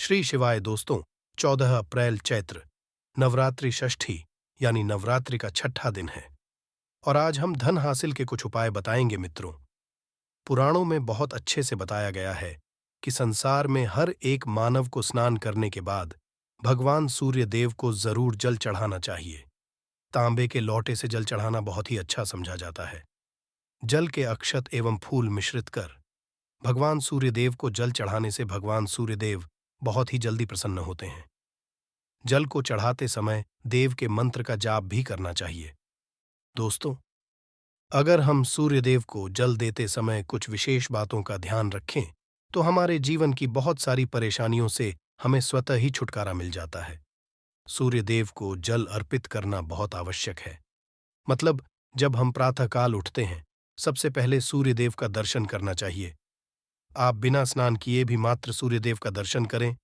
श्री शिवाय दोस्तों। 14 अप्रैल चैत्र नवरात्रि षष्ठी यानी नवरात्रि का छठा दिन है और आज हम धन हासिल के कुछ उपाय बताएंगे मित्रों। पुराणों में बहुत अच्छे से बताया गया है कि संसार में हर एक मानव को स्नान करने के बाद भगवान सूर्य देव को जरूर जल चढ़ाना चाहिए। तांबे के लोटे से जल चढ़ाना बहुत ही अच्छा समझा जाता है। जल के अक्षत एवं फूल मिश्रित कर भगवान सूर्यदेव को जल चढ़ाने से भगवान सूर्यदेव बहुत ही जल्दी प्रसन्न होते हैं। जल को चढ़ाते समय देव के मंत्र का जाप भी करना चाहिए। दोस्तों, अगर हम सूर्यदेव को जल देते समय कुछ विशेष बातों का ध्यान रखें तो हमारे जीवन की बहुत सारी परेशानियों से हमें स्वतः ही छुटकारा मिल जाता है। सूर्यदेव को जल अर्पित करना बहुत आवश्यक है। मतलब, जब हम प्रातःकाल उठते हैं सबसे पहले सूर्यदेव का दर्शन करना चाहिए। आप बिना स्नान किए भी मात्र सूर्यदेव का दर्शन करें।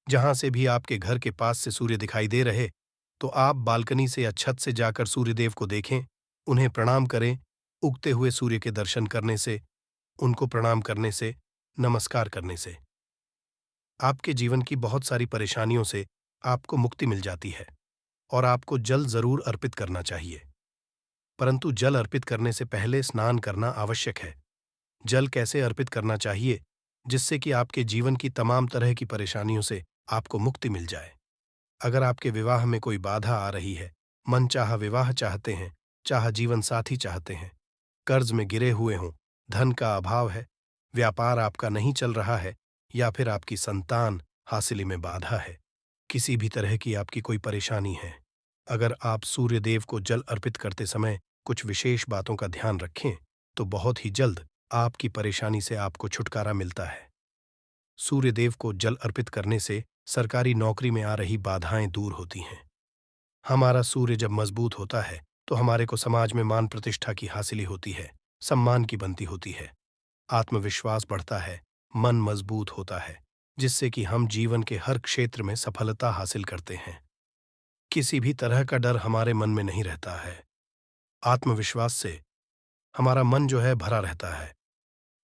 जहां से भी आपके घर के पास से सूर्य दिखाई दे रहे तो आप बालकनी से या छत से जाकर सूर्यदेव को देखें, उन्हें प्रणाम करें। उगते हुए सूर्य के दर्शन करने से, उनको प्रणाम करने से, नमस्कार करने से आपके जीवन की बहुत सारी परेशानियों से आपको मुक्ति मिल जाती है और आपको जल जरूर अर्पित करना चाहिए। परंतु जल अर्पित करने से पहले स्नान करना आवश्यक है। जल कैसे अर्पित करना चाहिए जिससे कि आपके जीवन की तमाम तरह की परेशानियों से आपको मुक्ति मिल जाए। अगर आपके विवाह में कोई बाधा आ रही है, मनचाहा विवाह चाहते हैं, चाहे जीवन साथी चाहते हैं, कर्ज में गिरे हुए हों, धन का अभाव है, व्यापार आपका नहीं चल रहा है या फिर आपकी संतान हासिली में बाधा है, किसी भी तरह की आपकी कोई परेशानी है, अगर आप सूर्यदेव को जल अर्पित करते समय कुछ विशेष बातों का ध्यान रखें तो बहुत ही जल्द आपकी परेशानी से आपको छुटकारा मिलता है। सूर्यदेव को जल अर्पित करने से सरकारी नौकरी में आ रही बाधाएं दूर होती हैं। हमारा सूर्य जब मजबूत होता है तो हमारे को समाज में मान प्रतिष्ठा की हासिली होती है, सम्मान की बनती होती है, आत्मविश्वास बढ़ता है, मन मजबूत होता है, जिससे कि हम जीवन के हर क्षेत्र में सफलता हासिल करते हैं। किसी भी तरह का डर हमारे मन में नहीं रहता है। आत्मविश्वास से हमारा मन जो है भरा रहता है।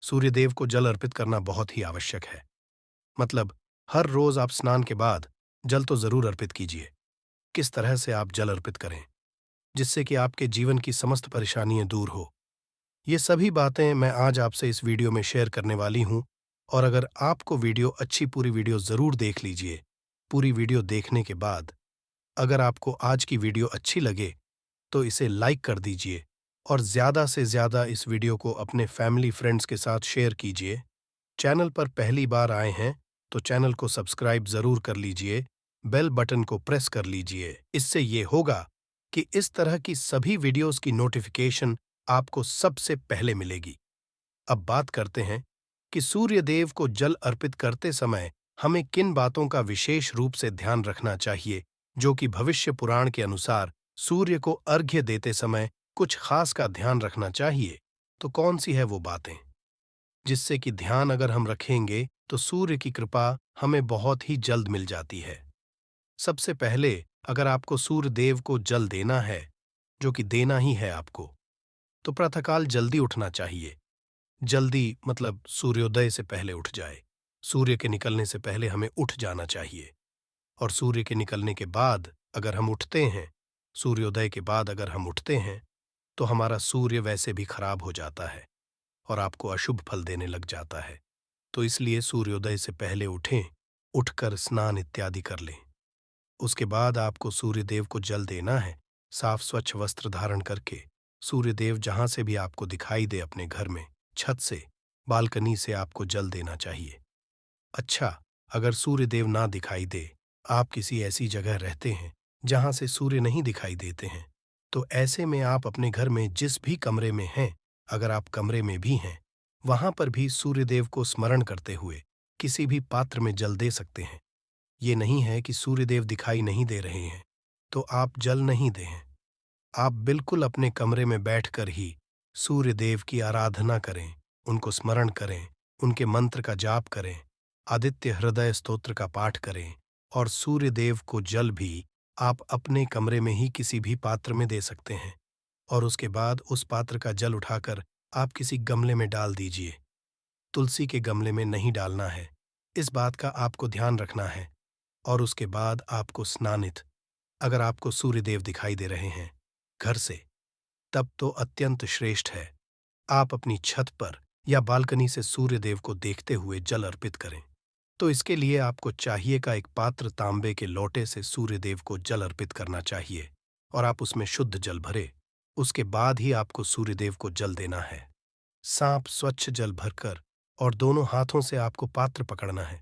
सूर्यदेव को जल अर्पित करना बहुत ही आवश्यक है। मतलब, हर रोज आप स्नान के बाद जल तो जरूर अर्पित कीजिए। किस तरह से आप जल अर्पित करें जिससे कि आपके जीवन की समस्त परेशानियां दूर हो, ये सभी बातें मैं आज आपसे इस वीडियो में शेयर करने वाली हूं। और अगर आपको वीडियो अच्छी, पूरी वीडियो जरूर देख लीजिए। पूरी वीडियो देखने के बाद अगर आपको आज की वीडियो अच्छी लगे तो इसे लाइक कर दीजिए और ज़्यादा से ज़्यादा इस वीडियो को अपने फैमिली फ्रेंड्स के साथ शेयर कीजिए। चैनल पर पहली बार आए हैं तो चैनल को सब्सक्राइब ज़रूर कर लीजिए, बेल बटन को प्रेस कर लीजिए। इससे ये होगा कि इस तरह की सभी वीडियोस की नोटिफिकेशन आपको सबसे पहले मिलेगी। अब बात करते हैं कि सूर्यदेव को जल अर्पित करते समय हमें किन बातों का विशेष रूप से ध्यान रखना चाहिए, जो कि भविष्य पुराण के अनुसार सूर्य को अर्घ्य देते समय कुछ खास का ध्यान रखना चाहिए। तो कौन सी है वो बातें जिससे कि ध्यान अगर हम रखेंगे तो सूर्य की कृपा हमें बहुत ही जल्द मिल जाती है। सबसे पहले, अगर आपको सूर्य देव को जल देना है, जो कि देना ही है आपको, तो प्रातःकाल जल्दी उठना चाहिए। जल्दी मतलब सूर्योदय से पहले उठ जाए। सूर्य के निकलने से पहले हमें उठ जाना चाहिए। और सूर्य के निकलने के बाद अगर हम उठते हैं, सूर्योदय के बाद अगर हम उठते हैं तो हमारा सूर्य वैसे भी खराब हो जाता है और आपको अशुभ फल देने लग जाता है। तो इसलिए सूर्योदय से पहले उठें, उठकर स्नान इत्यादि कर लें। उसके बाद आपको सूर्यदेव को जल देना है। साफ स्वच्छ वस्त्र धारण करके सूर्यदेव जहां से भी आपको दिखाई दे, अपने घर में, छत से, बालकनी से आपको जल देना चाहिए। अच्छा, अगर सूर्यदेव ना दिखाई दे, आप किसी ऐसी जगह रहते हैं जहां से सूर्य नहीं दिखाई देते हैं, तो ऐसे में आप अपने घर में जिस भी कमरे में हैं, अगर आप कमरे में भी हैं, वहां पर भी सूर्यदेव को स्मरण करते हुए किसी भी पात्र में जल दे सकते हैं। ये नहीं है कि सूर्यदेव दिखाई नहीं दे रहे हैं तो आप जल नहीं दें। आप बिल्कुल अपने कमरे में बैठकर ही सूर्यदेव की आराधना करें, उनको स्मरण करें, उनके मंत्र का जाप करें, आदित्य हृदय स्तोत्र का पाठ करें और सूर्यदेव को जल भी आप अपने कमरे में ही किसी भी पात्र में दे सकते हैं। और उसके बाद उस पात्र का जल उठाकर आप किसी गमले में डाल दीजिए। तुलसी के गमले में नहीं डालना है, इस बात का आपको ध्यान रखना है। और उसके बाद आपको स्नानित, अगर आपको सूर्यदेव दिखाई दे रहे हैं घर से, तब तो अत्यंत श्रेष्ठ है। आप अपनी छत पर या बालकनी से सूर्यदेव को देखते हुए जल अर्पित करें। तो इसके लिए आपको चाहिए का एक पात्र तांबे के लोटे से सूर्यदेव को जल अर्पित करना चाहिए और आप उसमें शुद्ध जल भरे। उसके बाद ही आपको सूर्यदेव को जल देना है। सांप स्वच्छ जल भरकर और दोनों हाथों से आपको पात्र पकड़ना है।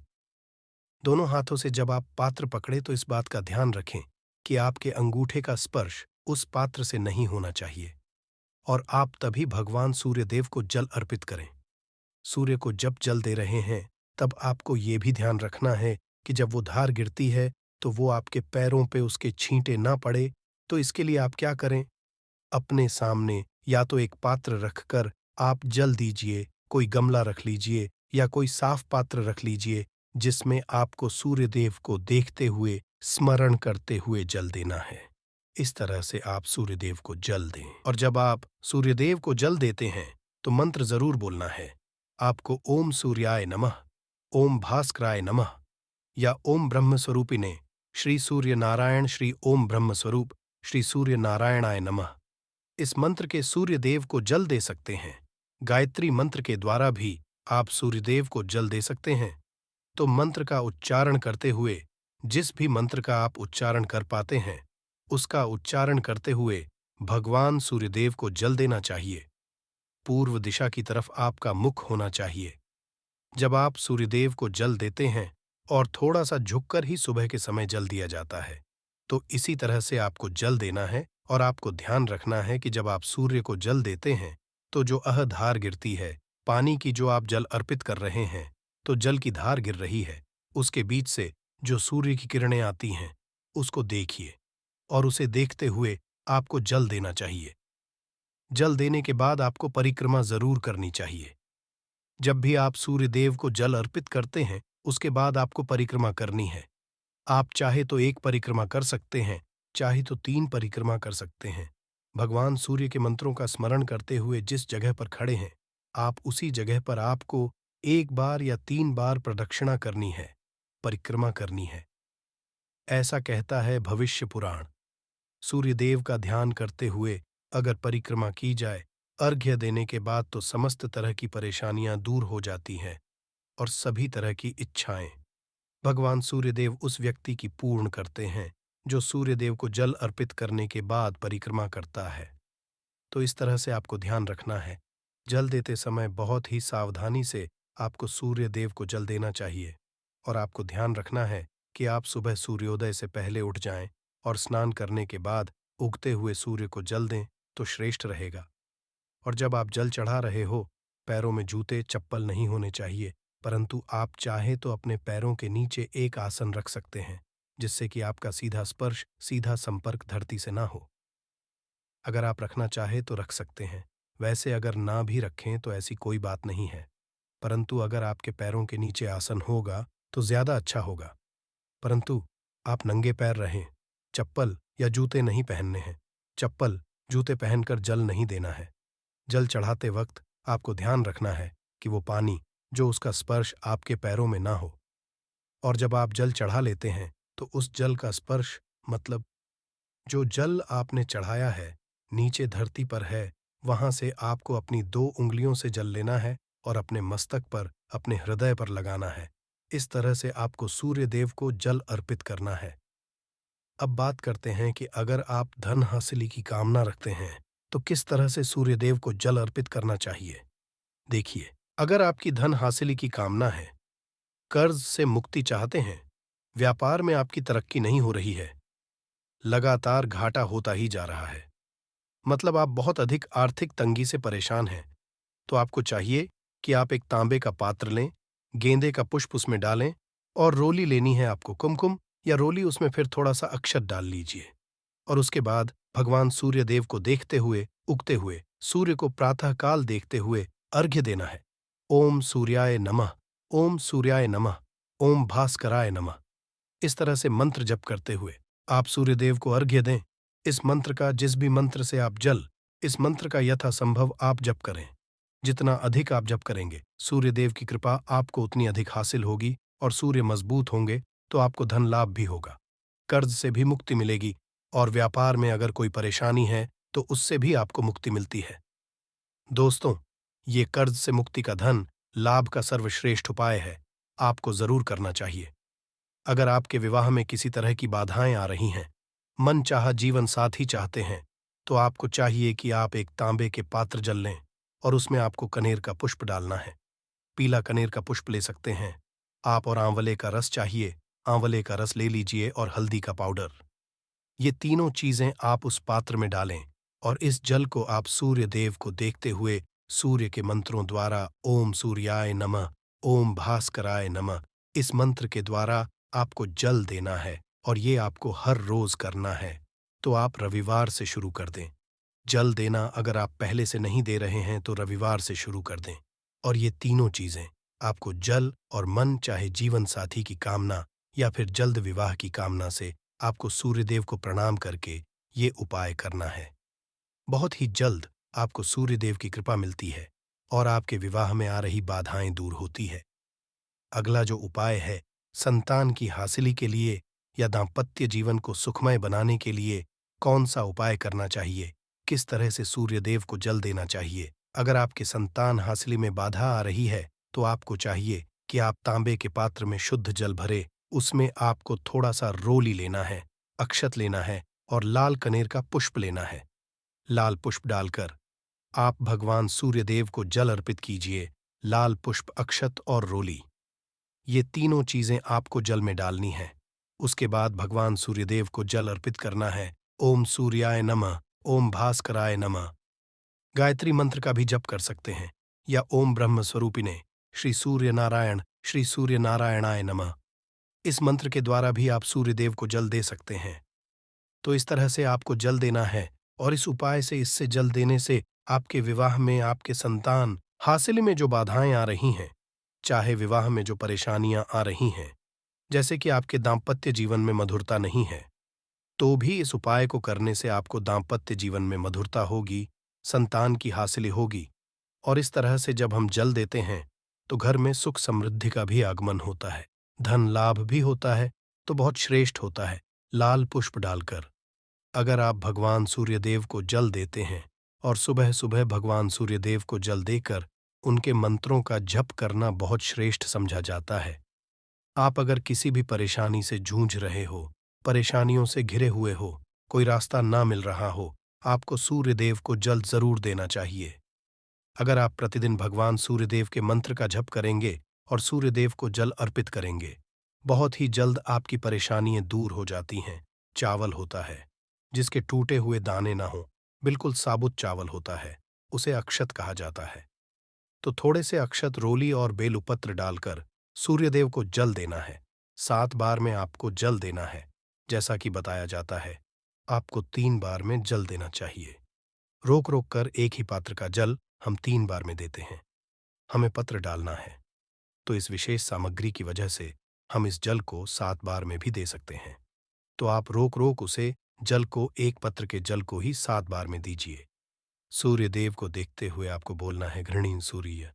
दोनों हाथों से जब आप पात्र पकड़े तो इस बात का ध्यान रखें कि आपके अंगूठे का स्पर्श उस पात्र से नहीं होना चाहिए और आप तभी भगवान सूर्यदेव को जल अर्पित करें। सूर्य को जब जल दे रहे हैं तब आपको ये भी ध्यान रखना है कि जब वो धार गिरती है तो वो आपके पैरों पे उसके छींटे ना पड़े। तो इसके लिए आप क्या करें, अपने सामने या तो एक पात्र रखकर आप जल दीजिए, कोई गमला रख लीजिए या कोई साफ पात्र रख लीजिए जिसमें आपको सूर्यदेव को देखते हुए स्मरण करते हुए जल देना है। इस तरह से आप सूर्यदेव को जल दें। और जब आप सूर्यदेव को जल देते हैं तो मंत्र जरूर बोलना है। आपको ओम सूर्याय नमः, ओम भास्कराय नमः या ओम ब्रह्म स्वरूपिणे श्री सूर्य नारायण श्री ओम ब्रह्म स्वरूप श्री सूर्य नारायणाय नमः, इस मंत्र के सूर्यदेव को जल दे सकते हैं। गायत्री मंत्र के द्वारा भी आप सूर्यदेव को जल दे सकते हैं। तो मंत्र का उच्चारण करते हुए, जिस भी मंत्र का आप उच्चारण कर पाते हैं उसका उच्चारण करते हुए भगवान सूर्यदेव को जल देना चाहिए। पूर्व दिशा की तरफ आपका मुख होना चाहिए। जब आप सूर्यदेव को जल देते हैं और थोड़ा सा झुककर ही सुबह के समय जल दिया जाता है, तो इसी तरह से आपको जल देना है। और आपको ध्यान रखना है कि जब आप सूर्य को जल देते हैं तो जो धार गिरती है, पानी की जो आप जल अर्पित कर रहे हैं, तो जल की धार गिर रही है, उसके बीच से जो सूर्य की किरणें आती हैं उसको देखिए और उसे देखते हुए आपको जल देना चाहिए। जल देने के बाद आपको परिक्रमा जरूर करनी चाहिए। जब भी आप सूर्यदेव को जल अर्पित करते हैं उसके बाद आपको परिक्रमा करनी है। आप चाहे तो एक परिक्रमा कर सकते हैं, चाहे तो 3 परिक्रमा कर सकते हैं। भगवान सूर्य के मंत्रों का स्मरण करते हुए जिस जगह पर खड़े हैं, आप उसी जगह पर आपको 1 बार या 3 बार प्रदक्षिणा करनी है, परिक्रमा करनी है। ऐसा कहता है भविष्य पुराण। सूर्यदेव का ध्यान करते हुए अगर परिक्रमा की जाए, अर्घ्य देने के बाद तो समस्त तरह की परेशानियां दूर हो जाती हैं और सभी तरह की इच्छाएं भगवान सूर्यदेव उस व्यक्ति की पूर्ण करते हैं जो सूर्यदेव को जल अर्पित करने के बाद परिक्रमा करता है। तो इस तरह से आपको ध्यान रखना है। जल देते समय बहुत ही सावधानी से आपको सूर्यदेव को जल देना चाहिए और आपको ध्यान रखना है कि आप सुबह सूर्योदय से पहले उठ जाएं और स्नान करने के बाद उगते हुए सूर्य को जल दें तो श्रेष्ठ रहेगा। और जब आप जल चढ़ा रहे हो, पैरों में जूते चप्पल नहीं होने चाहिए, परंतु आप चाहे तो अपने पैरों के नीचे एक आसन रख सकते हैं जिससे कि आपका सीधा स्पर्श, सीधा संपर्क धरती से ना हो। अगर आप रखना चाहे तो रख सकते हैं, वैसे अगर ना भी रखें तो ऐसी कोई बात नहीं है, परंतु अगर आपके पैरों के नीचे आसन होगा तो ज्यादा अच्छा होगा। परंतु आप नंगे पैर रहें, चप्पल या जूते नहीं पहनने हैं। चप्पल जूते पहनकर जल नहीं देना है। जल चढ़ाते वक्त आपको ध्यान रखना है कि वो पानी जो उसका स्पर्श आपके पैरों में ना हो। और जब आप जल चढ़ा लेते हैं तो उस जल का स्पर्श, मतलब जो जल आपने चढ़ाया है नीचे धरती पर है, वहां से आपको अपनी 2 उंगलियों से जल लेना है और अपने मस्तक पर, अपने हृदय पर लगाना है। इस तरह से आपको सूर्य देव को जल अर्पित करना है। अब बात करते हैं कि अगर आप धन हासिली की कामना रखते हैं तो किस तरह से सूर्यदेव को जल अर्पित करना चाहिए। देखिए, अगर आपकी धन हासिली की कामना है, कर्ज से मुक्ति चाहते हैं, व्यापार में आपकी तरक्की नहीं हो रही है, लगातार घाटा होता ही जा रहा है, मतलब आप बहुत अधिक आर्थिक तंगी से परेशान हैं, तो आपको चाहिए कि आप एक तांबे का पात्र लें, गेंदे का पुष्प उसमें डालें और रोली लेनी है आपको, कुमकुम या रोली, उसमें फिर थोड़ा सा अक्षत डाल लीजिए और उसके बाद भगवान सूर्य देव को देखते हुए, उगते हुए सूर्य को प्रातःकाल देखते हुए अर्घ्य देना है। ओम सूर्याय नमः, ओम सूर्याय नमः, ओम भास्कराय नमः, इस तरह से मंत्र जप करते हुए आप सूर्यदेव को अर्घ्य दें। इस मंत्र का, जिस भी मंत्र से आप जल, इस मंत्र का यथासंभव आप जप करें। जितना अधिक आप जप करेंगे, सूर्यदेव की कृपा आपको उतनी अधिक हासिल होगी और सूर्य मजबूत होंगे तो आपको धन लाभ भी होगा, कर्ज से भी मुक्ति मिलेगी, और व्यापार में अगर कोई परेशानी है तो उससे भी आपको मुक्ति मिलती है। दोस्तों, ये कर्ज से मुक्ति का धन लाभ का सर्वश्रेष्ठ उपाय है, आपको जरूर करना चाहिए। अगर आपके विवाह में किसी तरह की बाधाएं आ रही हैं, मनचाहा जीवन साथी चाहते हैं, तो आपको चाहिए कि आप एक तांबे के पात्र जल लें और उसमें आपको कनेर का पुष्प डालना है। पीला कनेर का पुष्प ले सकते हैं आप, और आंवले का रस चाहिए, आंवले का रस ले लीजिए, और हल्दी का पाउडर। ये तीनों चीजें आप उस पात्र में डालें और इस जल को आप सूर्य देव को देखते हुए सूर्य के मंत्रों द्वारा ओम सूर्याय नमः, ओम भास्कराय नमः, इस मंत्र के द्वारा आपको जल देना है, और ये आपको हर रोज करना है। तो आप रविवार से शुरू कर दें। जल देना अगर आप पहले से नहीं दे रहे हैं तो रविवार से शुरू कर दें। और ये तीनों चीजें आपको जल और मन, चाहे जीवन साथी की कामना या फिर जल्द विवाह की कामना से, आपको सूर्यदेव को प्रणाम करके ये उपाय करना है। बहुत ही जल्द आपको सूर्यदेव की कृपा मिलती है और आपके विवाह में आ रही बाधाएं दूर होती है। अगला जो उपाय है, संतान की हासिली के लिए या दाम्पत्य जीवन को सुखमय बनाने के लिए कौन सा उपाय करना चाहिए, किस तरह से सूर्यदेव को जल देना चाहिए। अगर आपके संतान हासिली में बाधा आ रही है तो आपको चाहिए कि आप तांबे के पात्र में शुद्ध जल भरे, उसमें आपको थोड़ा सा रोली लेना है, अक्षत लेना है और लाल कनेर का पुष्प लेना है। लाल पुष्प डालकर आप भगवान सूर्यदेव को जल अर्पित कीजिए। लाल पुष्प, अक्षत और रोली, ये तीनों चीजें आपको जल में डालनी है। उसके बाद भगवान सूर्यदेव को जल अर्पित करना है। ओम सूर्याय नमः, ओम भास्कराय नमः। गायत्री मंत्र का भी जप कर सकते हैं, या ओम ब्रह्म स्वरूपिणे श्री सूर्य नारायणाय नमः। इस मंत्र के द्वारा भी आप सूर्यदेव को जल दे सकते हैं। तो इस तरह से आपको जल देना है, और इस उपाय से, इससे जल देने से आपके विवाह में, आपके संतान हासिल में जो बाधाएं आ रही हैं, चाहे विवाह में जो परेशानियां आ रही हैं, जैसे कि आपके दाम्पत्य जीवन में मधुरता नहीं है, तो भी इस उपाय को करने से आपको दाम्पत्य जीवन में मधुरता होगी, संतान की हासिल होगी। और इस तरह से जब हम जल देते हैं तो घर में सुख समृद्धि का भी आगमन होता है, धन लाभ भी होता है, तो बहुत श्रेष्ठ होता है। लाल पुष्प डालकर अगर आप भगवान सूर्यदेव को जल देते हैं, और सुबह सुबह भगवान सूर्यदेव को जल देकर उनके मंत्रों का जप करना बहुत श्रेष्ठ समझा जाता है। आप अगर किसी भी परेशानी से जूझ रहे हो, परेशानियों से घिरे हुए हो, कोई रास्ता ना मिल रहा हो, आपको सूर्यदेव को जल जरूर देना चाहिए। अगर आप प्रतिदिन भगवान सूर्यदेव के मंत्र का जप करेंगे और सूर्यदेव को जल अर्पित करेंगे, बहुत ही जल्द आपकी परेशानियां दूर हो जाती हैं। चावल होता है जिसके टूटे हुए दाने ना हो, बिल्कुल साबुत चावल होता है, उसे अक्षत कहा जाता है। तो थोड़े से अक्षत, रोली और बेलपत्र डालकर सूर्यदेव को जल देना है। 7 बार में आपको जल देना है। जैसा कि बताया जाता है, आपको 3 बार में जल देना चाहिए। रोक रोक कर एक ही पात्र का जल हम 3 बार में देते हैं। हमें पत्र डालना है, तो इस विशेष सामग्री की वजह से हम इस जल को 7 बार में भी दे सकते हैं। तो आप रोक रोक उसे जल को, एक पत्र के जल को ही 7 बार में दीजिए। सूर्यदेव को देखते हुए आपको बोलना है, घृणीं सूर्य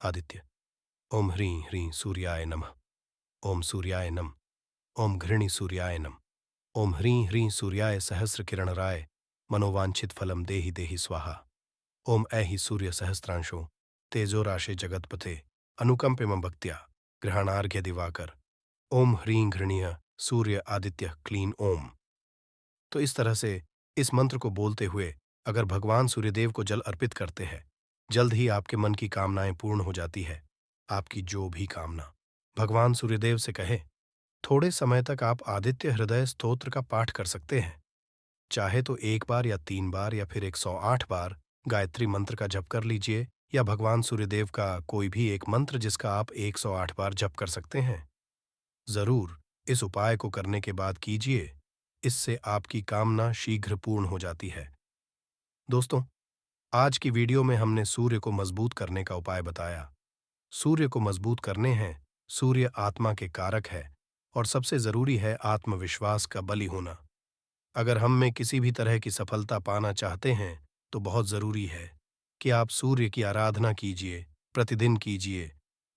आदित्य, ओम ह्रीं ह्रीं सूर्याय नमः, ओम सूर्याय नम, ओम घृणी सूर्याय नम, ओम ह्रीं ह्रीं सूर्याय सहस्र किरणराय, मनोवांछित फलम देहि देहि स्वाहा, ओम ऐहि सूर्य सहस्त्रांशो तेजोराशे जगतपते अनुकंपिमं भक्त्या ग्रहणार्घ्य दिवाकर, ओम ह्रीं घृणीय सूर्य आदित्य क्लीन ओम। तो इस तरह से इस मंत्र को बोलते हुए अगर भगवान सूर्यदेव को जल अर्पित करते हैं, जल्द ही आपके मन की कामनाएं पूर्ण हो जाती है। आपकी जो भी कामना भगवान सूर्यदेव से कहें। थोड़े समय तक आप आदित्य हृदय स्तोत्र का पाठ कर सकते हैं। चाहे तो 1 बार या 3 बार या फिर 108 बार गायत्री मंत्र का जप कर लीजिए, या भगवान सूर्यदेव का कोई भी एक मंत्र जिसका आप 108 बार जप कर सकते हैं। जरूर इस उपाय को करने के बाद कीजिए, इससे आपकी कामना शीघ्र पूर्ण हो जाती है। दोस्तों, आज की वीडियो में हमने सूर्य को मजबूत करने का उपाय बताया। सूर्य को मजबूत करने हैं, सूर्य आत्मा के कारक है, और सबसे जरूरी है आत्मविश्वास का बली होना। अगर हम में किसी भी तरह की सफलता पाना चाहते हैं तो बहुत जरूरी है कि आप सूर्य की आराधना कीजिए, प्रतिदिन कीजिए।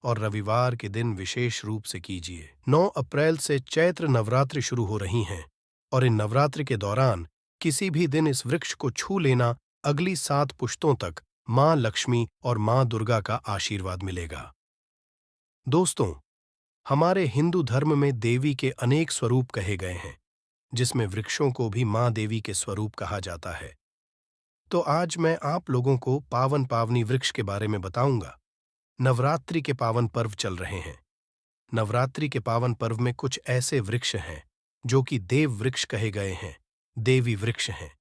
और रविवार के दिन विशेष रूप से कीजिए। 9 अप्रैल से चैत्र नवरात्रि शुरू हो रही हैं और इन नवरात्रि के दौरान किसी भी दिन इस वृक्ष को छू लेना अगली 7 पुश्तों तक मां लक्ष्मी और मां दुर्गा का आशीर्वाद मिलेगा। दोस्तों, हमारे हिंदू धर्म में देवी के अनेक स्वरूप कहे गए हैं, जिसमें वृक्षों को भी मां देवी के स्वरूप कहा जाता है। तो आज मैं आप लोगों को पावन पावनी वृक्ष के बारे में बताऊंगा। नवरात्रि के पावन पर्व चल रहे हैं। नवरात्रि के पावन पर्व में कुछ ऐसे वृक्ष हैं जो कि देव वृक्ष कहे गए हैं, देवी वृक्ष हैं।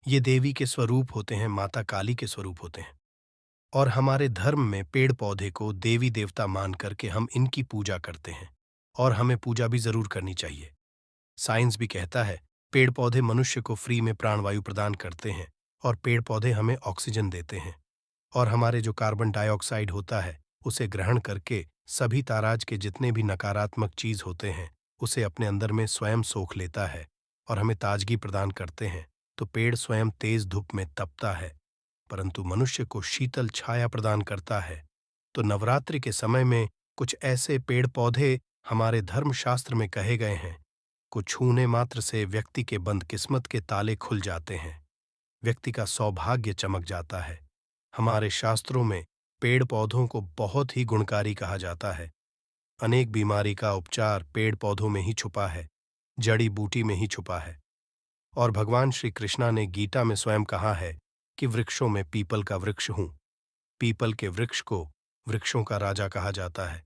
ये देवी के स्वरूप होते हैं, माता काली के स्वरूप होते हैं। और हमारे धर्म में पेड़ पौधे को देवी देवता मान करके हम इनकी पूजा करते हैं और हमें पूजा भी जरूर करनी चाहिए। साइंस भी कहता है पेड़ पौधे मनुष्य को फ्री में प्राणवायु प्रदान करते हैं और पेड़ पौधे हमें ऑक्सीजन देते हैं और हमारे जो कार्बन डाइऑक्साइड होता है उसे ग्रहण करके सभी ताराज के जितने भी नकारात्मक चीज होते हैं उसे अपने अंदर में स्वयं सोख लेता है और हमें ताजगी प्रदान करते हैं। तो पेड़ स्वयं तेज धूप में तपता है परंतु मनुष्य को शीतल छाया प्रदान करता है। तो नवरात्रि के समय में कुछ ऐसे पेड़ पौधे हमारे धर्मशास्त्र में कहे गए हैं को छूने मात्र से व्यक्ति के बंद किस्मत के ताले खुल जाते हैं, व्यक्ति का सौभाग्य चमक जाता है। हमारे शास्त्रों में पेड़ पौधों को बहुत ही गुणकारी कहा जाता है। अनेक बीमारी का उपचार पेड़ पौधों में ही छुपा है, जड़ी बूटी में ही छुपा है। और भगवान श्री कृष्णा ने गीता में स्वयं कहा है कि वृक्षों में पीपल का वृक्ष हूं। पीपल के वृक्ष को वृक्षों का राजा कहा जाता है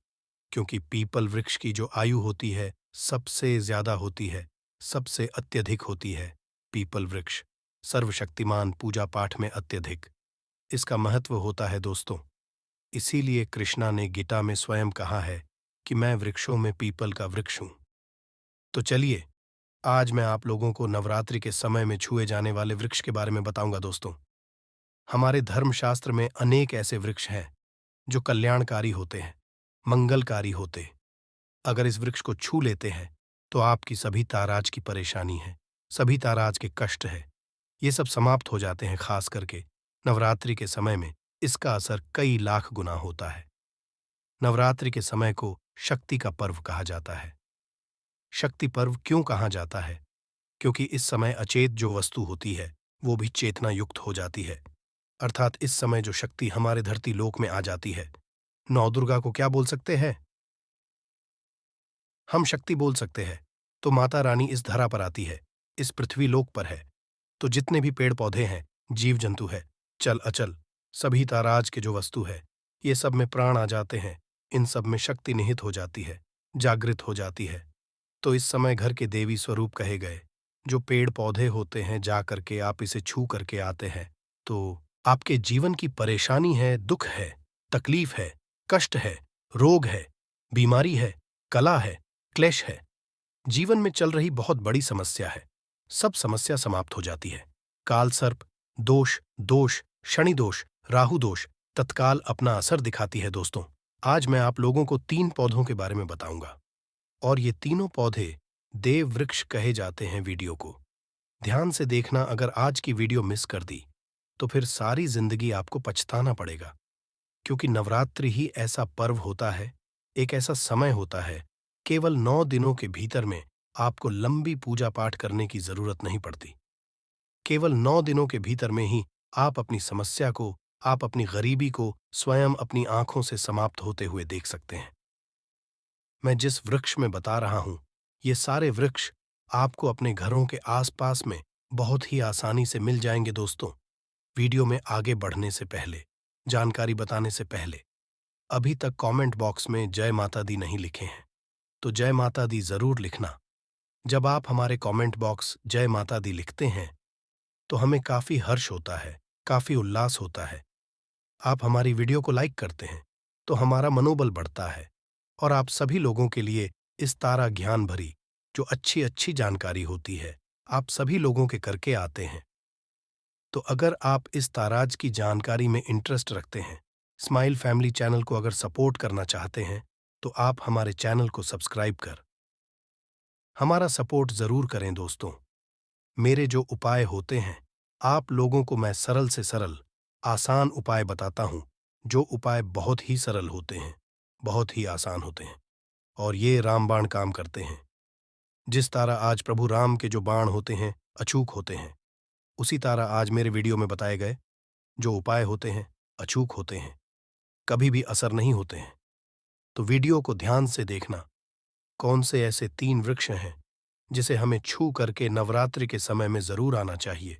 क्योंकि पीपल वृक्ष की जो आयु होती है सबसे ज्यादा होती है, सबसे अत्यधिक होती है। पीपल वृक्ष सर्वशक्तिमान, पूजा पाठ में अत्यधिक इसका महत्व होता है दोस्तों। इसीलिए कृष्णा ने गीता में स्वयं कहा है कि मैं वृक्षों में पीपल का वृक्ष हूं। तो चलिए आज मैं आप लोगों को नवरात्रि के समय में छुए जाने वाले वृक्ष के बारे में बताऊंगा दोस्तों। हमारे धर्मशास्त्र में अनेक ऐसे वृक्ष हैं जो कल्याणकारी होते हैं, मंगलकारी होते। अगर इस वृक्ष को छू लेते हैं तो आपकी सभी ताराज की परेशानी है, सभी ताराज के कष्ट है, ये सब समाप्त हो जाते हैं। खास करके नवरात्रि के समय में इसका असर कई लाख गुना होता है। नवरात्रि के समय को शक्ति का पर्व कहा जाता है। शक्ति पर्व क्यों कहा जाता है? क्योंकि इस समय अचेत जो वस्तु होती है वो भी चेतना युक्त हो जाती है, अर्थात इस समय जो शक्ति हमारे धरती लोक में आ जाती है। नौ दुर्गा को क्या बोल सकते हैं? हम शक्ति बोल सकते हैं। तो माता रानी इस धरा पर आती है, इस पृथ्वी लोक पर है। तो जितने भी पेड़ पौधे हैं, जीव जंतु है, चल अचल, सभी ताराज के जो वस्तु है, ये सब में प्राण आ जाते हैं। इन सब में शक्ति निहित हो जाती है, जागृत हो जाती है। तो इस समय घर के देवी स्वरूप कहे गए जो पेड़ पौधे होते हैं, जा करके आप इसे छू करके आते हैं तो आपके जीवन की परेशानी है, दुख है, तकलीफ है, कष्ट है, रोग है, बीमारी है, कला है, क्लेश है, जीवन में चल रही बहुत बड़ी समस्या है, सब समस्या समाप्त हो जाती है। काल सर्प दोष, दोष, शनि दोष, राहु दोष तत्काल अपना असर दिखाती है दोस्तों। आज मैं आप लोगों को 3 पौधों के बारे में बताऊंगा और ये तीनों पौधे देव वृक्ष कहे जाते हैं। वीडियो को ध्यान से देखना, अगर आज की वीडियो मिस कर दी तो फिर सारी जिंदगी आपको पछताना पड़ेगा। क्योंकि नवरात्रि ही ऐसा पर्व होता है, एक ऐसा समय होता है, केवल 9 दिनों के भीतर में आपको लंबी पूजा पाठ करने की जरूरत नहीं पड़ती। केवल 9 दिनों के भीतर में ही आप अपनी समस्या को, आप अपनी गरीबी को स्वयं अपनी आंखों से समाप्त होते हुए देख सकते हैं। मैं जिस वृक्ष में बता रहा हूं, ये सारे वृक्ष आपको अपने घरों के आसपास में बहुत ही आसानी से मिल जाएंगे दोस्तों। वीडियो में आगे बढ़ने से पहले, जानकारी बताने से पहले, अभी तक कमेंट बॉक्स में जय माता दी नहीं लिखे हैं तो जय माता दी जरूर लिखना। जब आप हमारे कमेंट बॉक्स जय माता दी लिखते हैं तो हमें काफी हर्ष होता है, काफी उल्लास होता है। आप हमारी वीडियो को लाइक करते हैं तो हमारा मनोबल बढ़ता है और आप सभी लोगों के लिए इस तारा ज्ञान भरी जो अच्छी अच्छी जानकारी होती है, आप सभी लोगों के करके आते हैं। तो अगर आप इस ताराज की जानकारी में इंटरेस्ट रखते हैं, स्माइल फैमिली चैनल को अगर सपोर्ट करना चाहते हैं तो आप हमारे चैनल को सब्सक्राइब कर हमारा सपोर्ट जरूर करें दोस्तों। मेरे जो उपाय होते हैं, आप लोगों को मैं सरल से सरल, आसान उपाय बताता हूं, जो उपाय बहुत ही सरल होते हैं। बहुत ही आसान होते हैं और ये रामबाण काम करते हैं। जिस तरह आज प्रभु राम के जो बाण होते हैं अचूक होते हैं, उसी तरह आज मेरे वीडियो में बताए गए जो उपाय होते हैं अचूक होते हैं, कभी भी असर नहीं होते हैं। तो वीडियो को ध्यान से देखना। कौन से ऐसे 3 वृक्ष हैं जिसे हमें छू करके नवरात्रि के समय में जरूर आना चाहिए।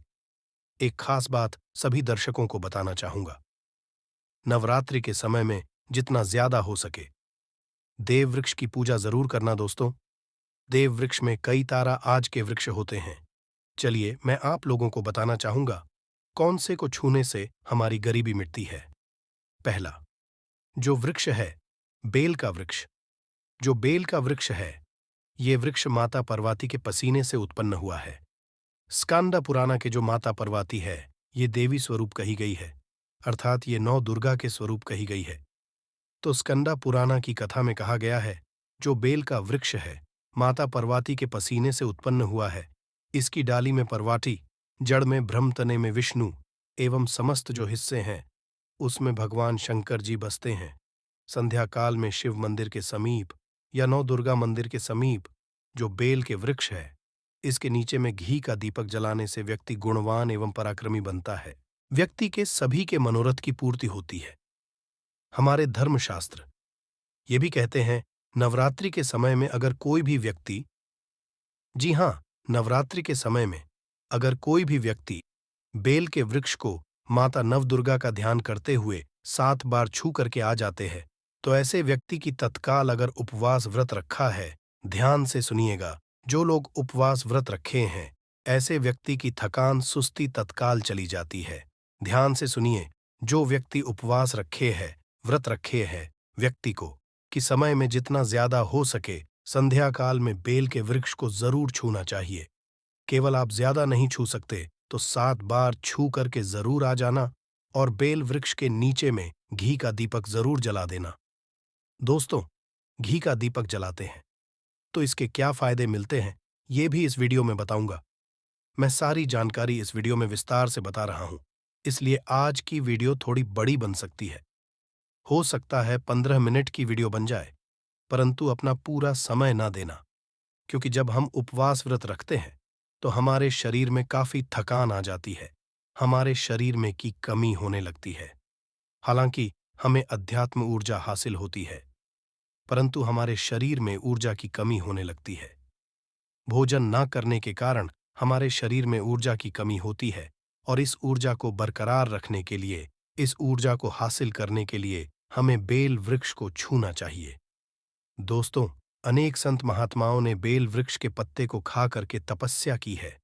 एक खास बात सभी दर्शकों को बताना चाहूंगा। नवरात्रि के समय में जितना ज्यादा हो सके देव वृक्ष की पूजा जरूर करना दोस्तों। देव वृक्ष में कई तारा आज के वृक्ष होते हैं। चलिए मैं आप लोगों को बताना चाहूंगा कौन से को छूने से हमारी गरीबी मिटती है। पहला जो वृक्ष है बेल का वृक्ष। जो बेल का वृक्ष है ये वृक्ष माता पार्वती के पसीने से उत्पन्न हुआ है। स्कांदा पुराना के जो माता पार्वती है ये देवी स्वरूप कही गई है, अर्थात ये 9 दुर्गा के स्वरूप कही गई है। तो स्कंदा पुराना की कथा में कहा गया है जो बेल का वृक्ष है माता पार्वती के पसीने से उत्पन्न हुआ है। इसकी डाली में पार्वती, जड़ में ब्रह्मतने में विष्णु एवं समस्त जो हिस्से हैं उसमें भगवान शंकर जी बसते हैं। संध्या काल में शिव मंदिर के समीप या 9 दुर्गा मंदिर के समीप जो बेल के वृक्ष है इसके नीचे में घी का दीपक जलाने से व्यक्ति गुणवान एवं पराक्रमी बनता है। व्यक्ति के सभी के मनोरथ की पूर्ति होती है। हमारे धर्मशास्त्र ये भी कहते हैं नवरात्रि के समय में अगर कोई भी व्यक्ति, जी हां, नवरात्रि के समय में अगर कोई भी व्यक्ति बेल के वृक्ष को माता नवदुर्गा का ध्यान करते हुए 7 बार छू करके आ जाते हैं तो ऐसे व्यक्ति की तत्काल अगर उपवास व्रत रखा है, ध्यान से सुनिएगा, जो लोग उपवास व्रत रखे हैं ऐसे व्यक्ति की थकान सुस्ती तत्काल चली जाती है। ध्यान से सुनिए, जो व्यक्ति उपवास रखे है व्रत रखे है व्यक्ति को कि समय में जितना ज्यादा हो सके संध्या काल में बेल के वृक्ष को जरूर छूना चाहिए। केवल आप ज्यादा नहीं छू सकते तो 7 बार छू करके जरूर आ जाना और बेल वृक्ष के नीचे में घी का दीपक जरूर जला देना। दोस्तों, घी का दीपक जलाते हैं तो इसके क्या फायदे मिलते हैं ये भी इस वीडियो में बताऊंगा। मैं सारी जानकारी इस वीडियो में विस्तार से बता रहा हूं, इसलिए आज की वीडियो थोड़ी बड़ी बन सकती है। हो सकता है 15 मिनट की वीडियो बन जाए, परंतु अपना पूरा समय ना देना, क्योंकि जब हम उपवास व्रत रखते हैं तो हमारे शरीर में काफी थकान आ जाती है, हमारे शरीर में की कमी होने लगती है। हालांकि हमें अध्यात्म ऊर्जा हासिल होती है, परंतु हमारे शरीर में ऊर्जा की कमी होने लगती है। भोजन ना करने के कारण हमारे शरीर में ऊर्जा की कमी होती है और इस ऊर्जा को बरकरार रखने के लिए, इस ऊर्जा को हासिल करने के लिए हमें बेल वृक्ष को छूना चाहिए। दोस्तों, अनेक संत महात्माओं ने बेल वृक्ष के पत्ते को खा करके तपस्या की है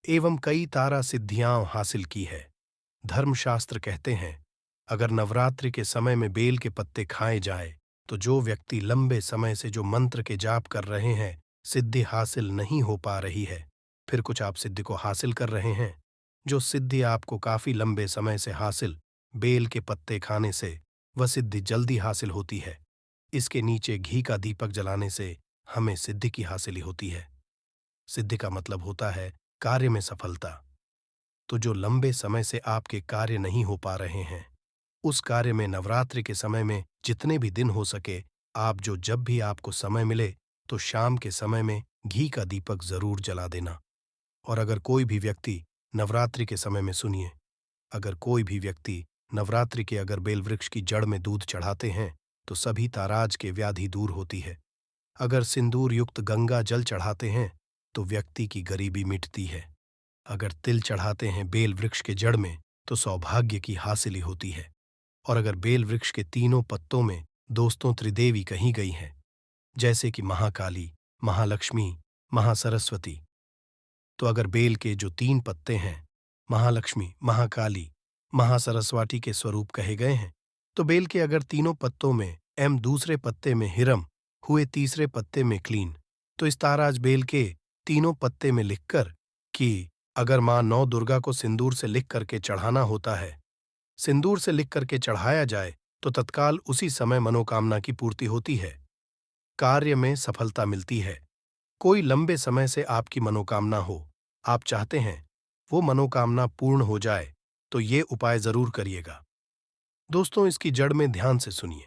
एवं कई तारा सिद्धियां हासिल की है। धर्मशास्त्र कहते हैं अगर नवरात्रि के समय में बेल के पत्ते खाए जाए तो जो व्यक्ति लंबे समय से जो मंत्र के जाप कर रहे हैं सिद्धि हासिल नहीं हो पा रही है, फिर कुछ आप सिद्धि को हासिल कर रहे हैं, जो सिद्धि आपको काफी लंबे समय से हासिल बेल के पत्ते खाने से वह सिद्धि जल्दी हासिल होती है। इसके नीचे घी का दीपक जलाने से हमें सिद्धि की हासिल होती है। सिद्धि का मतलब होता है कार्य में सफलता। तो जो लंबे समय से आपके कार्य नहीं हो पा रहे हैं उस कार्य में नवरात्रि के समय में जितने भी दिन हो सके आप जो जब भी आपको समय मिले तो शाम के समय में घी का दीपक जरूर जला देना। और अगर कोई भी व्यक्ति नवरात्रि के समय में, सुनिए, अगर कोई भी व्यक्ति नवरात्रि के अगर बेल वृक्ष की जड़ में दूध चढ़ाते हैं तो सभी ताराज के व्याधि दूर होती है। अगर सिंदूर युक्त गंगा जल चढ़ाते हैं तो व्यक्ति की गरीबी मिटती है। अगर तिल चढ़ाते हैं बेल वृक्ष के जड़ में तो सौभाग्य की हासिली होती है। और अगर बेल वृक्ष के तीनों पत्तों में दोस्तों त्रिदेवी कही गई हैं, जैसे कि महाकाली, महालक्ष्मी, महासरस्वती, तो अगर बेल के जो 3 पत्ते हैं महालक्ष्मी, महाकाली, महासरस्वती के स्वरूप कहे गए हैं, तो बेल के अगर तीनों पत्तों में एम, दूसरे पत्ते में हिरम हुए, तीसरे पत्ते में क्लीन, तो इस ताराज बेल के तीनों पत्ते में लिखकर कि अगर मां 9 दुर्गा को सिंदूर से लिख करके चढ़ाना होता है, सिंदूर से लिख करके चढ़ाया जाए तो तत्काल उसी समय मनोकामना की पूर्ति होती है, कार्य में सफलता मिलती है। कोई लंबे समय से आपकी मनोकामना हो, आप चाहते हैं वो मनोकामना पूर्ण हो जाए, तो ये उपाय जरूर करिएगा। दोस्तों, इसकी जड़ में ध्यान से सुनिए।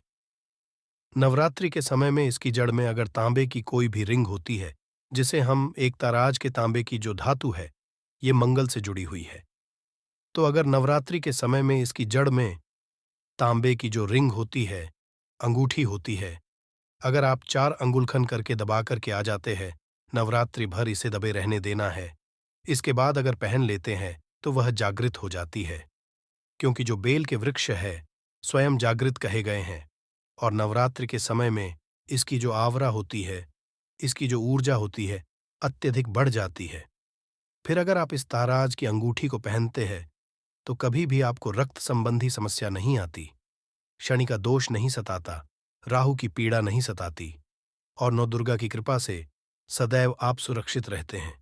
नवरात्रि के समय में इसकी जड़ में अगर तांबे की कोई भी रिंग होती है, जिसे हम एक ताराज के तांबे की जो धातु है, ये मंगल से जुड़ी हुई है। तो अगर नवरात्रि के समय में इसकी जड़ में तांबे की जो रिंग होती है, अंगूठी होती है, अगर आप 4 अंगुलखन करके दबा करके आ जाते हैं, नवरात्रि भर इसे दबे रहने देना है। इसके बाद अगर पहन लेते हैं, तो वह जागृत हो जाती है। क्योंकि जो बेल के वृक्ष है, स्वयं जागृत कहे गए हैं और नवरात्रि के समय में इसकी जो आवरा होती है, इसकी जो ऊर्जा होती है, अत्यधिक बढ़ जाती है। फिर अगर आप इस ताराज की अंगूठी को पहनते हैं, तो कभी भी आपको रक्त संबंधी समस्या नहीं आती, शनि का दोष नहीं सताता, राहु की पीड़ा नहीं सताती और नौ दुर्गा की कृपा से सदैव आप सुरक्षित रहते हैं।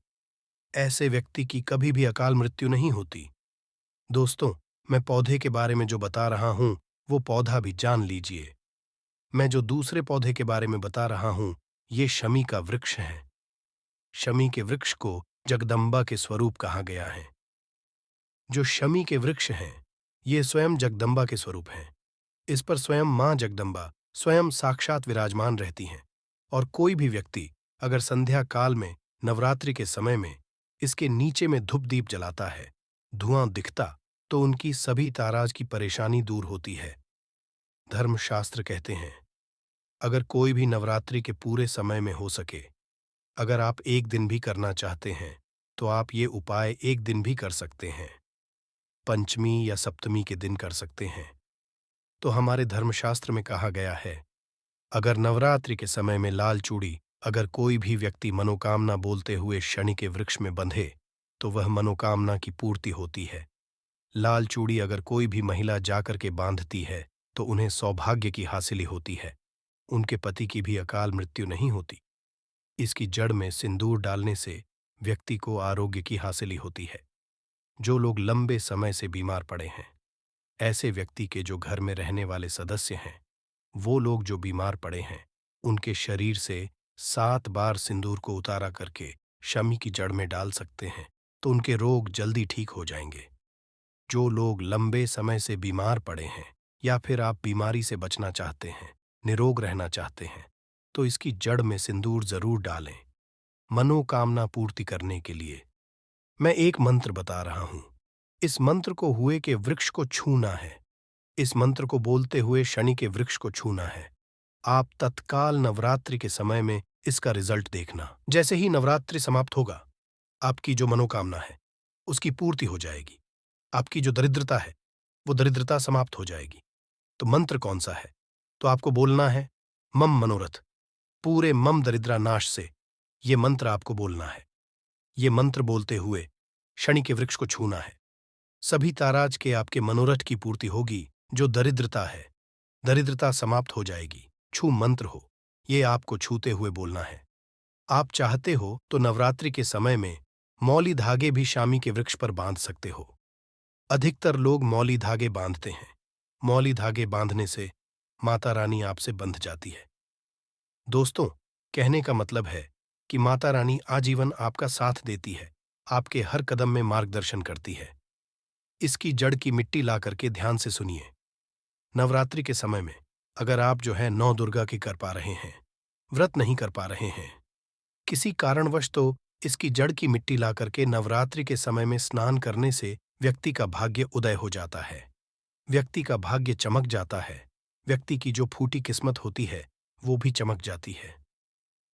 ऐसे व्यक्ति की कभी भी अकाल मृत्यु नहीं होती। दोस्तों, मैं पौधे के बारे में जो बता रहा हूं, वो पौधा भी जान लीजिए। मैं जो दूसरे पौधे के बारे में बता रहा हूं, ये शमी का वृक्ष है। शमी के वृक्ष को जगदम्बा के स्वरूप कहा गया है। जो शमी के वृक्ष हैं, ये स्वयं जगदम्बा के स्वरूप हैं। इस पर स्वयं मां जगदम्बा स्वयं साक्षात विराजमान रहती हैं और कोई भी व्यक्ति अगर संध्या काल में नवरात्रि के समय में इसके नीचे में धूप दीप जलाता है, धुआं दिखता, तो उनकी सभी ताराज की परेशानी दूर होती है। धर्मशास्त्र कहते हैं, अगर कोई भी नवरात्रि के पूरे समय में हो सके, अगर आप एक दिन भी करना चाहते हैं, तो आप ये उपाय एक दिन भी कर सकते हैं। पंचमी या सप्तमी के दिन कर सकते हैं। तो हमारे धर्मशास्त्र में कहा गया है, अगर नवरात्रि के समय में लाल चूड़ी अगर कोई भी व्यक्ति मनोकामना बोलते हुए शनि के वृक्ष में बंधे, तो वह मनोकामना की पूर्ति होती है। लाल चूड़ी अगर कोई भी महिला जाकर के बांधती है, तो उन्हें सौभाग्य की हासिली होती है। उनके पति की भी अकाल मृत्यु नहीं होती। इसकी जड़ में सिंदूर डालने से व्यक्ति को आरोग्य की हासिली होती है। जो लोग लंबे समय से बीमार पड़े हैं, ऐसे व्यक्ति के जो घर में रहने वाले सदस्य हैं, वो लोग जो बीमार पड़े हैं, उनके शरीर से 7 बार सिंदूर को उतारा करके शमी की जड़ में डाल सकते हैं, तो उनके रोग जल्दी ठीक हो जाएंगे। जो लोग लंबे समय से बीमार पड़े हैं या फिर आप बीमारी से बचना चाहते हैं, निरोग रहना चाहते हैं, तो इसकी जड़ में सिंदूर जरूर डालें, मनोकामना पूर्ति करने के लिए। मैं एक मंत्र बता रहा हूं। इस मंत्र को हुए के वृक्ष को छूना है। इस मंत्र को बोलते हुए शनि के वृक्ष को छूना है। आप तत्काल नवरात्रि के समय में इसका रिजल्ट देखना। जैसे ही नवरात्रि समाप्त होगा, आपकी जो मनोकामना है, उसकी पूर्ति हो जाएगी। आपकी जो दरिद्रता है, वो दरिद्रता समाप्त हो जाएगी। तो मंत्र कौन सा है? तो आपको बोलना है, मम मनोरथ, पूरे मम दरिद्रा नाश से ये मंत्र आपको बोलना है। ये मंत्र बोलते हुए शनि के वृक्ष को छूना है। सभी ताराज के आपके मनोरथ की पूर्ति होगी। जो दरिद्रता है, दरिद्रता समाप्त हो जाएगी। छू मंत्र हो, ये आपको छूते हुए बोलना है। आप चाहते हो तो नवरात्रि के समय में मौली धागे भी शामी के वृक्ष पर बांध सकते हो। अधिकतर लोग मौली धागे बांधते हैं। मौली धागे बांधने से माता रानी आपसे बंध जाती है। दोस्तों, कहने का मतलब है कि माता रानी आजीवन आपका साथ देती है, आपके हर कदम में मार्गदर्शन करती है। इसकी जड़ की मिट्टी ला करके ध्यान से सुनिए। नवरात्रि के समय में अगर आप जो है 9 दुर्गा की कर पा रहे हैं, व्रत नहीं कर पा रहे हैं, किसी कारणवश, तो इसकी जड़ की मिट्टी ला करके नवरात्रि के समय में स्नान करने से व्यक्ति का भाग्य उदय हो जाता है। व्यक्ति का भाग्य चमक जाता है। व्यक्ति की जो फूटी किस्मत होती है, वो भी चमक जाती है।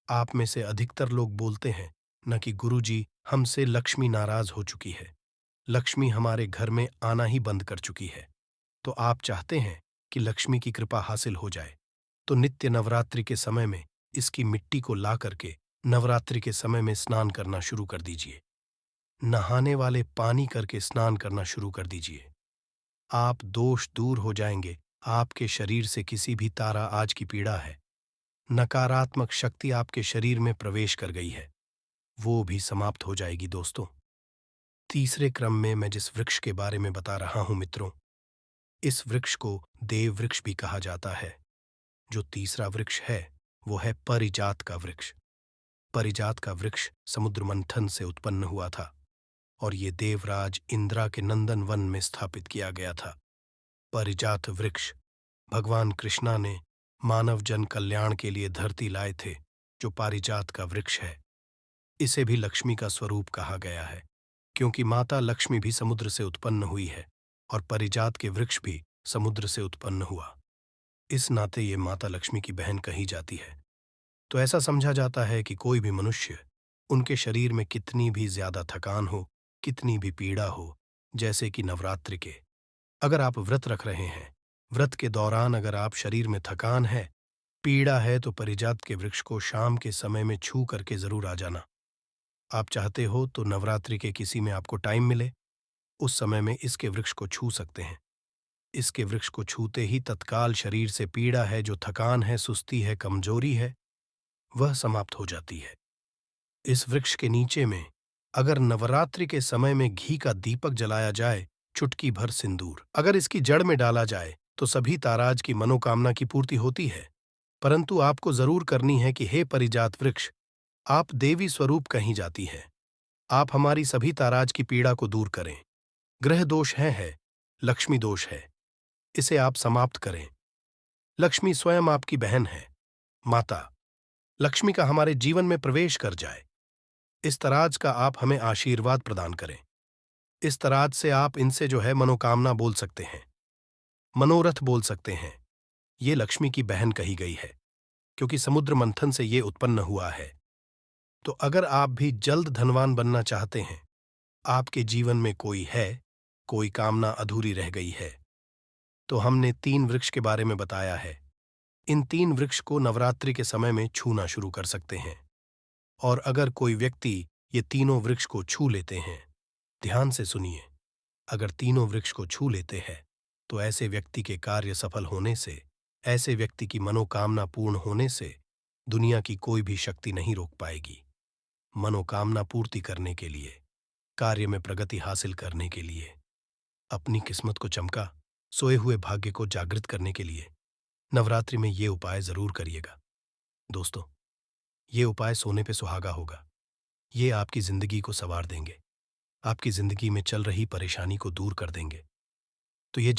आप में से अधिकतर लोग बोलते हैं न कि गुरुजी, हमसे लक्ष्मी नाराज हो चुकी है, लक्ष्मी हमारे घर में आना ही बंद कर चुकी है। तो आप चाहते हैं कि लक्ष्मी की कृपा हासिल हो जाए, तो नित्य नवरात्रि के समय में इसकी मिट्टी को ला करके नवरात्रि के समय में स्नान करना शुरू कर दीजिए। नहाने वाले पानी करके स्नान करना शुरू कर दीजिए। आप दोष दूर हो जाएंगे। आपके शरीर से किसी भी तारा आज की पीड़ा है, नकारात्मक शक्ति आपके शरीर में प्रवेश कर गई है, वो भी समाप्त हो जाएगी। दोस्तों, तीसरे क्रम में मैं जिस वृक्ष के बारे में बता रहा हूं मित्रों, इस वृक्ष को देव वृक्ष भी कहा जाता है। जो तीसरा वृक्ष है, वो है परिजात का वृक्ष। परिजात का वृक्ष समुद्र मंथन से उत्पन्न हुआ था और ये देवराज इंद्रा के नंदन वन में स्थापित किया गया था। परिजात वृक्ष भगवान कृष्णा ने मानव जन कल्याण के लिए धरती लाए थे, जो पारिजात का वृक्ष है। इसे भी लक्ष्मी का स्वरूप कहा गया है, क्योंकि माता लक्ष्मी भी समुद्र से उत्पन्न हुई है और पारिजात के वृक्ष भी समुद्र से उत्पन्न हुआ। इस नाते ये माता लक्ष्मी की बहन कही जाती है। तो ऐसा समझा जाता है कि कोई भी मनुष्य, उनके शरीर में कितनी भी ज्यादा थकान हो, कितनी भी पीड़ा हो, जैसे कि नवरात्रि के अगर आप व्रत रख रहे हैं, व्रत के दौरान अगर आप शरीर में थकान है, पीड़ा है, तो पारिजात के वृक्ष को शाम के समय में छू करके जरूर आ जाना। आप चाहते हो तो नवरात्रि के किसी में आपको टाइम मिले, उस समय में इसके वृक्ष को छू सकते हैं। इसके वृक्ष को छूते ही तत्काल शरीर से पीड़ा है, जो थकान है, सुस्ती है, कमजोरी है, वह समाप्त हो जाती है। इस वृक्ष के नीचे में अगर नवरात्रि के समय में घी का दीपक जलाया जाए, चुटकी भर सिंदूर अगर इसकी जड़ में डाला जाए, तो सभी ताराज की मनोकामना की पूर्ति होती है। परंतु आपको जरूर करनी है कि हे परिजात वृक्ष, आप देवी स्वरूप कहीं जाती है। आप हमारी सभी ताराज की पीड़ा को दूर करें। ग्रह दोष है, लक्ष्मी दोष है, इसे आप समाप्त करें। लक्ष्मी स्वयं आपकी बहन है। माता लक्ष्मी का हमारे जीवन में प्रवेश कर जाए, इस तराज का आप हमें आशीर्वाद प्रदान करें। इस तराज से आप इनसे जो है मनोकामना बोल सकते हैं, मनोरथ बोल सकते हैं। ये लक्ष्मी की बहन कही गई है, क्योंकि समुद्र मंथन से ये उत्पन्न हुआ है। तो अगर आप भी जल्द धनवान बनना चाहते हैं, आपके जीवन में कोई है, कोई कामना अधूरी रह गई है, तो हमने 3 वृक्ष के बारे में बताया है। इन 3 वृक्ष को नवरात्रि के समय में छूना शुरू कर सकते हैं। और अगर कोई व्यक्ति ये तीनों वृक्ष को छू लेते हैं, ध्यान से सुनिए, अगर तीनों वृक्ष को छू लेते हैं, तो ऐसे व्यक्ति के कार्य सफल होने से, ऐसे व्यक्ति की मनोकामना पूर्ण होने से दुनिया की कोई भी शक्ति नहीं रोक पाएगी। मनोकामना पूर्ति करने के लिए, कार्य में प्रगति हासिल करने के लिए, अपनी किस्मत को चमका, सोए हुए भाग्य को जागृत करने के लिए नवरात्रि में ये उपाय जरूर करिएगा। दोस्तों, ये उपाय सोने पे सुहागा होगा। ये आपकी जिंदगी को संवार देंगे, आपकी जिंदगी में चल रही परेशानी को दूर कर देंगे। तो ये